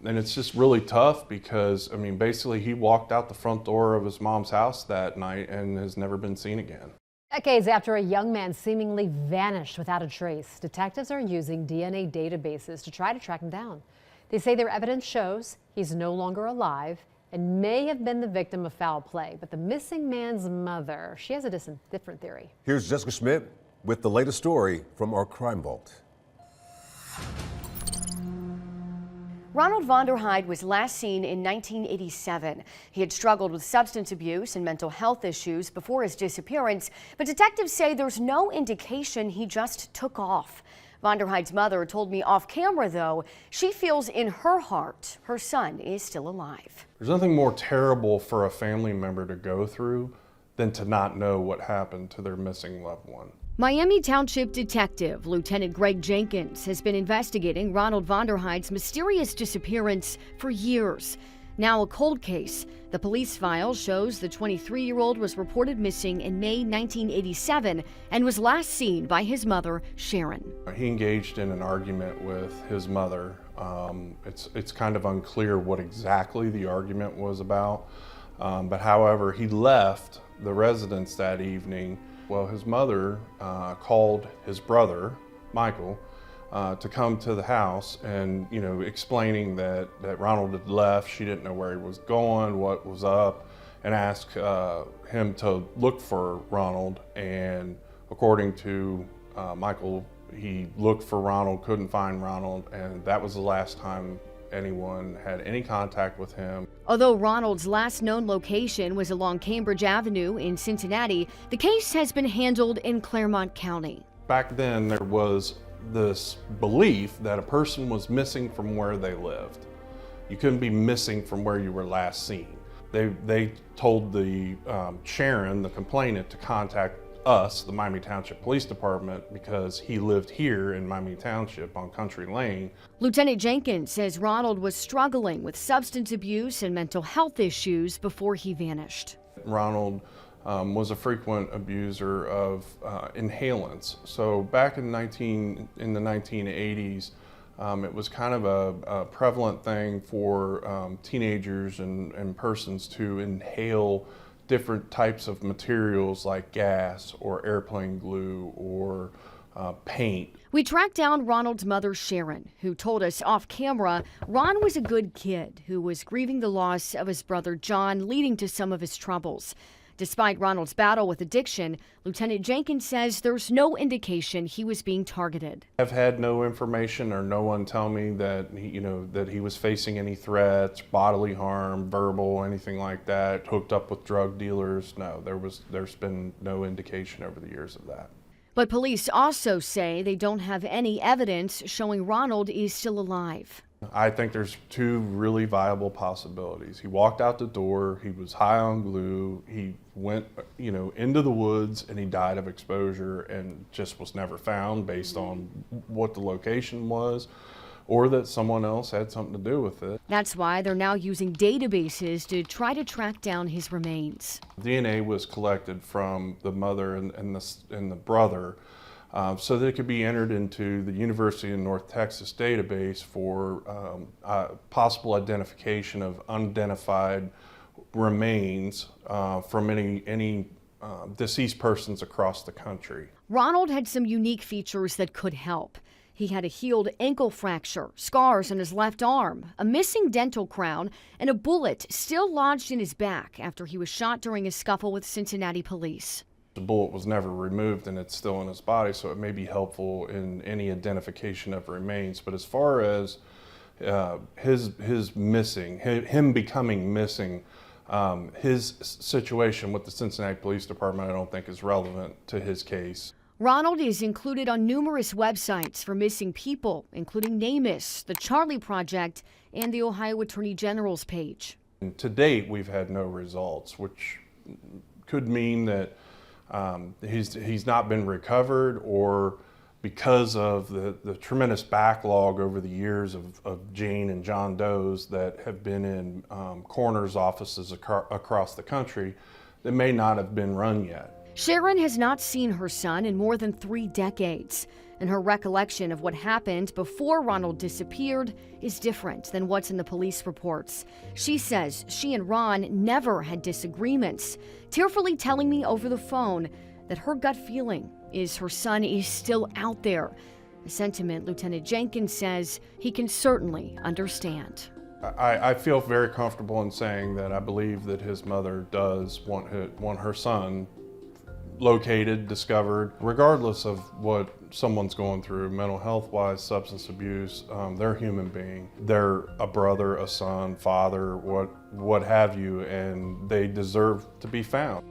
And it's just really tough because, I mean, basically he walked out the front door of his mom's house that night and has never been seen again. Decades after a young man seemingly vanished without a trace, detectives are using DNA databases to try to track him down. They say their evidence shows he's no longer alive and may have been the victim of foul play. But the missing man's mother, she has a different theory. Here's Jessica Schmidt with the latest story from our crime vault. Ronald Vonderheide was last seen in 1987. He had struggled with substance abuse and mental health issues before his disappearance, but detectives say there's no indication he just took off. Vonderheide's mother told me off camera, though, she feels in her heart her son is still alive. There's nothing more terrible for a family member to go through than to not know what happened to their missing loved one. Miami Township Detective Lt. Jenkins has been investigating Ronald Vonderheide's mysterious disappearance for years. Now a cold case. The police file shows the 23-year-old was reported missing in May 1987 and was last seen by his mother, Sharon. He engaged in an argument with his mother. It's kind of unclear what exactly the argument was about, but however, he left the residence that evening. Well, his mother called his brother, Michael, to come to the house and, explaining that Ronald had left. She didn't know where he was going, what was up, and asked him to look for Ronald. And according to Michael, he looked for Ronald, couldn't find Ronald, and that was the last time anyone had any contact with him. Although Ronald's last known location was along Cambridge Avenue in Cincinnati, the case has been handled in Claremont County. Back then, there was this belief that a person was missing from where they lived. You couldn't be missing from where you were last seen. They told the Sharon, the complainant, to contact us, the Miami Township Police Department, because he lived here in Miami Township on Country Lane. Lieutenant Jenkins says Ronald was struggling with substance abuse and mental health issues before he vanished. Ronald was a frequent abuser of inhalants. So back in the 1980s, it was kind of a prevalent thing for teenagers and persons to inhale different types of materials like gas or airplane glue or paint. We tracked down Ronald's mother, Sharon, who told us off camera Ron was a good kid who was grieving the loss of his brother John, leading to some of his troubles. Despite Ronald's battle with addiction, Lieutenant Jenkins says there's no indication he was being targeted. I've had no information or no one tell me that that he was facing any threats, bodily harm, verbal, anything like that, hooked up with drug dealers. No, there's been no indication over the years of that. But police also say they don't have any evidence showing Ronald is still alive. I think there's two really viable possibilities. He walked out the door, he was high on glue, he went into the woods and he died of exposure and just was never found based on what the location was, or that someone else had something to do with it. That's why they're now using databases to try to track down his remains. DNA was collected from the mother and the brother, so that it could be entered into the University of North Texas database for possible identification of unidentified remains from any deceased persons across the country. Ronald had some unique features that could help. He had a healed ankle fracture, scars on his left arm, a missing dental crown, and a bullet still lodged in his back after he was shot during a scuffle with Cincinnati police. The bullet was never removed and it's still in his body, so it may be helpful in any identification of remains. But as far as him becoming missing, his situation with the Cincinnati Police Department I don't think is relevant to his case. Ronald is included on numerous websites for missing people, including NamUs, the Charlie Project, and the Ohio Attorney General's page. And to date, we've had no results, which could mean that he's not been recovered, or because of the tremendous backlog over the years of Jane and John Does that have been in coroner's offices across the country that may not have been run yet. Sharon has not seen her son in more than 3 decades. and her recollection of what happened before Ronald disappeared is different than what's in the police reports. She says she and Ron never had disagreements, tearfully telling me over the phone that her gut feeling is her son is still out there, a sentiment Lieutenant Jenkins says he can certainly understand. I feel very comfortable in saying that I believe that his mother does want her son located, discovered, regardless of what someone's going through, mental health wise, substance abuse. They're a human being. They're a brother, a son, father, what have you, and they deserve to be found.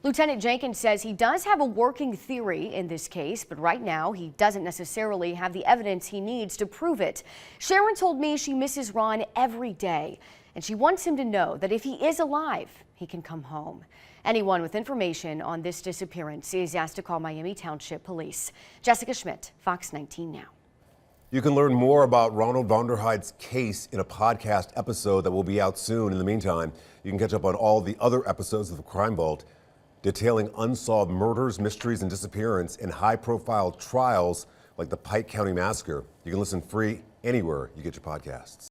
Lieutenant Jenkins says he does have a working theory in this case, but right now he doesn't necessarily have the evidence he needs to prove it. Sharon told me she misses Ron every day, and she wants him to know that if he is alive, he can come home. Anyone with information on this disappearance is asked to call Miami Township Police. Jessica Schmidt, Fox 19 Now. You can learn more about Ronald Vonderheide's case in a podcast episode that will be out soon. In the meantime, you can catch up on all the other episodes of the Crime Vault, detailing unsolved murders, mysteries, and disappearance in high-profile trials like the Pike County Massacre. You can listen free anywhere you get your podcasts.